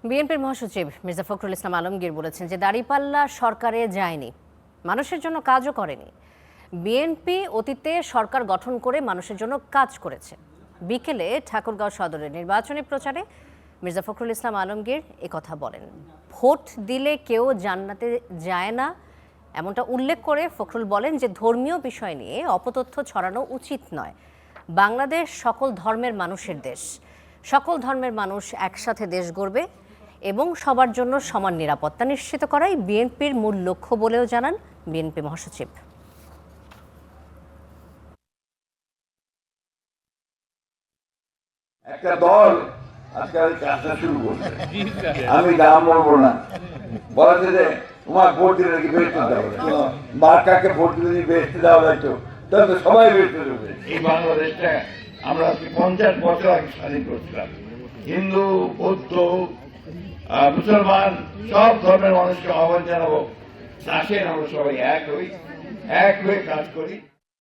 বিএনপির মহাসচিব মির্জা ফখরুল ইসলাম আলমগীর বলেছেন যে দাঁড়িপাল্লা সরকারে যায়নি, মানুষের জন্য কাজও করেনি। বিএনপি অতীতে সরকার গঠন করে মানুষের জন্য কাজ করেছে। বিকেলে ঠাকুরগাঁও সদরের নির্বাচনী প্রচারে মির্জা ফখরুল ইসলাম আলমগীর একথা বলেন। ভোট দিলে কেউ জান্নাতে যায় না এমনটা উল্লেখ করে ফখরুল বলেন যে ধর্মীয় বিষয় নিয়ে অপতথ্য ছড়ানো উচিত নয়। বাংলাদেশ সকল ধর্মের মানুষের দেশ, সকল ধর্মের মানুষ একসাথে দেশ গড়বে এবং সবার জন্য সমান নিরাপত্তা নিশ্চিত করাই বিএনপির মূল লক্ষ্য বলেও জানান বিএনপি মহাসচিব। একটা দল আজকাল কাজটা শুরু করছে, আমি নাম বলবো না, বলাতে যে তোমার ভোট দিলে নাকি বেরোতে দেওয়া মার্কাকে ভোট দিলে বেরোতে দেওয়া লাগতো, তাহলে সবাই বেরোতে দেবে। এই বাংলাদেশটা আমরা 50 বছর আগে স্বাধীন করছিলাম। হিন্দু, বৌদ্ধ, মুসলমান সব ধর্মের মানুষকে আহ্বান জানাবো, আসেন আমরা সবাই এক হয়ে কাজ করি।